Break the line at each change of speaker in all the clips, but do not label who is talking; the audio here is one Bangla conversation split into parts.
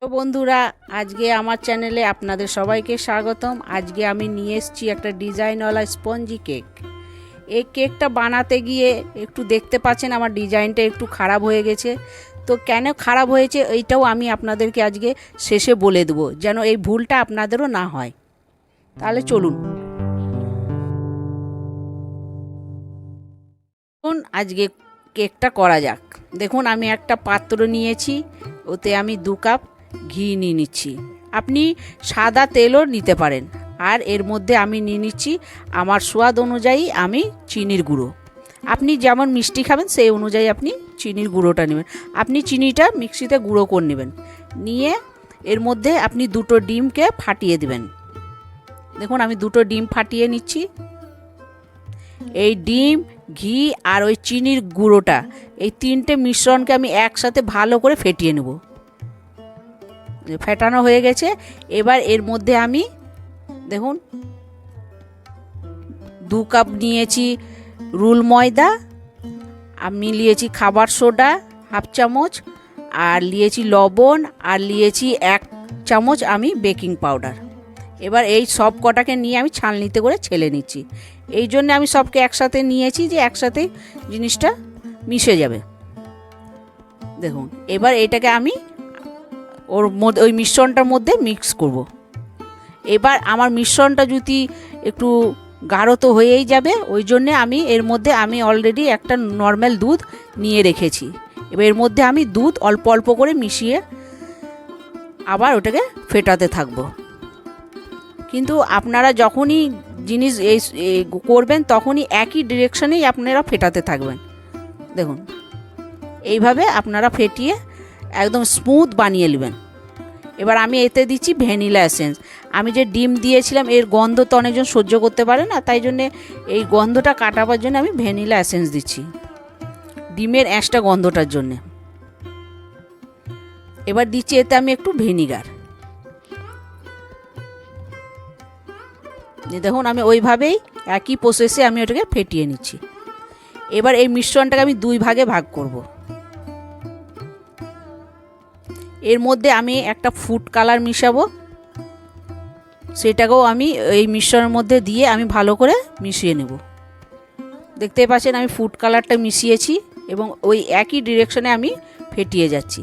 তো বন্ধুরা, আজকে আমার চ্যানেলে আপনাদের সবাইকে স্বাগতম। আজকে আমি নিয়ে এসেছি একটা ডিজাইনওয়ালা স্পঞ্জি কেক। এই কেকটা বানাতে গিয়ে একটু দেখতে পাচ্ছেন আমার ডিজাইনটা একটু খারাপ হয়ে গেছে। তো কেন খারাপ হয়েছে এইটাও আমি আপনাদেরকে আজকে শেষে বলে দেবো, যেন এই ভুলটা আপনাদেরও না হয়। তাহলে চলুন আজকে কেকটা করা যাক। দেখুন, আমি একটা পাত্র নিয়েছি, ওতে আমি 2 কাপ ঘি নিয়ে নিচ্ছি। আপনি সাদা তেলও নিতে পারেন। আর এর মধ্যে আমি নিয়ে নিচ্ছি আমার স্বাদ অনুযায়ী আমি চিনির গুঁড়ো। আপনি যেমন মিষ্টি খাবেন সেই অনুযায়ী আপনি চিনির গুঁড়োটা নেবেন। আপনি চিনিটা মিক্সিতে গুঁড়ো করে নেবেন, নিয়ে এর মধ্যে আপনি 2টো ডিমকে ফাটিয়ে দেবেন। দেখুন, আমি 2টো ডিম ফাটিয়ে নিচ্ছি। এই ডিম, ঘি আর ওই চিনির গুঁড়োটা, এই 3টে মিশ্রণকে আমি একসাথে ভালো করে ফেটিয়ে নেব। ফেটানো হয়ে গেছে। এবার এর মধ্যে আমি দেখুন 2 কাপ নিয়েছি রুল ময়দা, আমি নিয়েছি খাবার সোডা 1/2 চামচ, আর নিয়েছি লবণ, আর নিয়েছি 1 চামচ আমি বেকিং পাউডার। এবার এই সব কটাকে নিয়ে আমি ছাঁকনিতে করে ছেলে নিচ্ছি। এই জন্য আমি সবকে একসাথে নিয়েছি যে একসাথে জিনিসটা মিশে যাবে। দেখুন, এবার এটাকে আমি ওর মধ্যে ওই মিশ্রণটার মধ্যে মিক্স করব। এবার আমার মিশ্রণটা যদি একটু গাঢ় তো হয়েই যাবে, ওই জন্যে আমি এর মধ্যে আমি অলরেডি একটা নর্মাল দুধ নিয়ে রেখেছি। এবার এর মধ্যে আমি দুধ অল্প অল্প করে মিশিয়ে আবার ওটাকে ফেটাতে থাকবো। কিন্তু আপনারা যখনই জিনিস এই করবেন তখনই একই ডিরেকশনেই আপনারা ফেটাতে থাকবেন। দেখুন, এইভাবে আপনারা ফেটিয়ে একদম স্মুথ বানিয়ে নেবেন। এবার আমি এতে দিচ্ছি ভ্যানিলা এসেন্স। আমি যে ডিম দিয়েছিলাম এর গন্ধ তো অনেকজন সহ্য করতে পারে না, তাই জন্যে এই গন্ধটা কাটাবার জন্য আমি ভ্যানিলা এসেন্স দিচ্ছি, ডিমের অ্যাঁশটা গন্ধটার জন্যে। এবার দিচ্ছি এতে আমি একটু ভিনিগার। দেখুন, আমি ওইভাবেই একই প্রসেসে আমি ওটাকে ফেটিয়ে নিচ্ছি। এবার এই মিশ্রণটাকে আমি 2 ভাগে ভাগ করব। এর মধ্যে আমি একটা ফুড কালার মিশাবো, সেটাকেও আমি এই মিশ্রণের মধ্যে দিয়ে আমি ভালো করে মিশিয়ে নেব। দেখতেই পাচ্ছেন আমি ফুড কালারটা মিশিয়েছি এবং ওই একই ডিরেকশনে আমি ফেটিয়ে যাচ্ছি।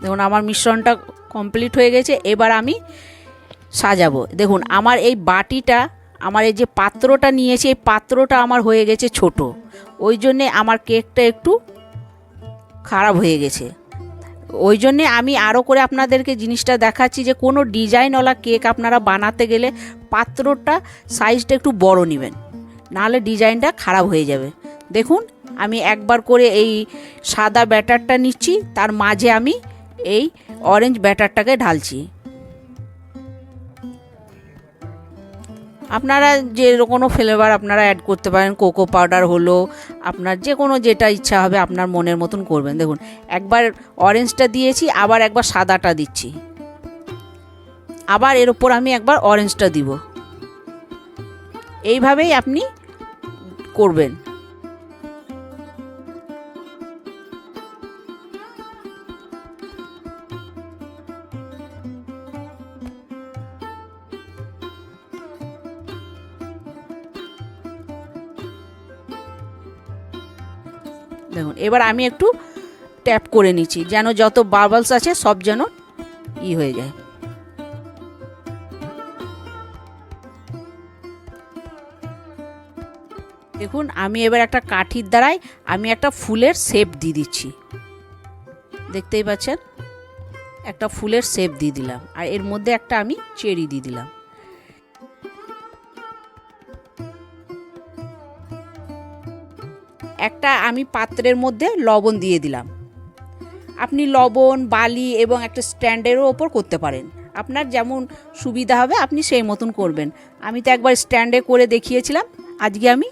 দেখুন, আমার মিশ্রণটা কমপ্লিট হয়ে গেছে। এবার আমি সাজাবো। দেখুন, আমার এই বাটিটা, আমার এই যে পাত্রটা নিয়েছি, এই পাত্রটা আমার হয়ে গেছে ছোট, ওই জন্যে আমার কেকটা একটু খারাপ হয়ে গেছে। ওই জন্যে আমি আরও করে আপনাদেরকে জিনিসটা দেখাচ্ছি যে কোনো ডিজাইনওয়ালা কেক আপনারা বানাতে গেলে পাত্রটা সাইজটা একটু বড় নেবেন, নাহলে ডিজাইনটা খারাপ হয়ে যাবে। দেখুন, আমি একবার করে এই সাদা ব্যাটারটা নিচ্ছি, তার মাঝে আমি এই অরেঞ্জ ব্যাটারটাকে ঢালছি। আপনারা যে কোনো ফ্লেভার আপনারা অ্যাড করতে পারেন, কোকো পাউডার হলো, আপনার যে কোনো যেটা ইচ্ছা হবে আপনার মনের মতন করবেন। দেখুন, একবার অরেঞ্জটা দিয়েছি, আবার একবার সাদাটা দিচ্ছি, আবার এর ওপর আমি একবার অরেঞ্জটা দিব। এইভাবেই আপনি করবেন। দেখুন, এবার আমি একটু ট্যাপ করে নিচ্ছি যেন যত বাবলস আছে সব যেন হয়ে যায়। দেখুন, আমি এবার একটা কাঠির দ্বারাই আমি একটা ফুলের শেপ দিয়ে দিচ্ছি। দেখতেই পাচ্ছেন, একটা ফুলের শেপ দিয়ে দিলাম, আর এর মধ্যে একটা আমি চেরি দিয়ে দিলাম। একটা আমি পাত্রের মধ্যে লবণ দিয়ে দিলাম। আপনি লবণ, বালি এবং একটা স্ট্যান্ডেরও ওপর করতে পারেন, আপনার যেমন সুবিধা হবে আপনি সেই মতন করবেন। আমি তো একবার স্ট্যান্ডে করে দেখিয়েছিলাম, আজকে আমি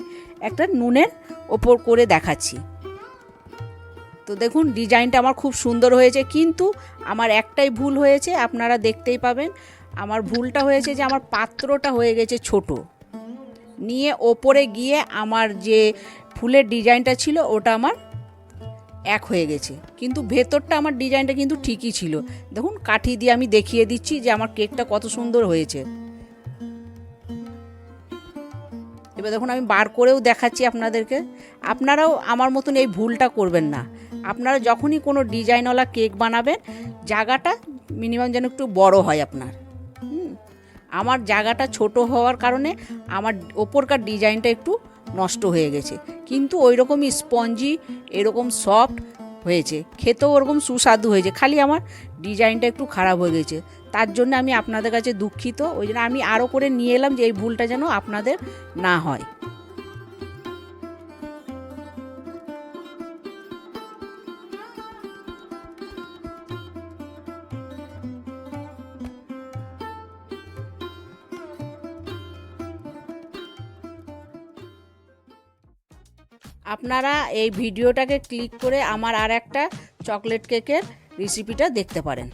একটা নুনের ওপর করে দেখাচ্ছি। তো দেখুন, ডিজাইনটা আমার খুব সুন্দর হয়েছে, কিন্তু আমার একটাই ভুল হয়েছে, আপনারা দেখতেই পাবেন। আমার ভুলটা হয়েছে যে আমার পাত্রটা হয়ে গেছে ছোট, নিয়ে ওপরে গিয়ে আমার যে ফুলের ডিজাইনটা ছিল ওটা আমার এক হয়ে গেছে, কিন্তু ভেতরটা আমার ডিজাইনটা কিন্তু ঠিকই ছিল। দেখুন কাঠি দিয়ে আমি দেখিয়ে দিচ্ছি যে আমার কেকটা কত সুন্দর হয়েছে। এবার দেখুন আমি বার করেও দেখাচ্ছি আপনাদেরকে। আপনারাও আমার মতন এই ভুলটা করবেন না। আপনারা যখনই কোনো ডিজাইনওয়ালা কেক বানাবেন, জায়গাটা মিনিমাম যেন একটু বড় হয় আপনার। আমার জায়গাটা ছোট হওয়ার কারণে আমার ওপরকার ডিজাইনটা একটু নষ্ট হয়ে গেছে, কিন্তু ওই রকমই স্পঞ্জি, এরকম সফট হয়েছে, খেতেও ওরকম সুস্বাদু হয়েছে, খালি আমার ডিজাইনটা একটু খারাপ হয়ে গেছে। তার জন্য আমি আপনাদের কাছে দুঃখিত। ওই জন্য আমি আরও করে নিয়ে এলাম যে এই ভুলটা যেন আপনাদের না হয়। আপনারা এই ভিডিওটাকে ক্লিক করে আমার আর একটা চকলেট কেকের রেসিপিটা দেখতে পারেন।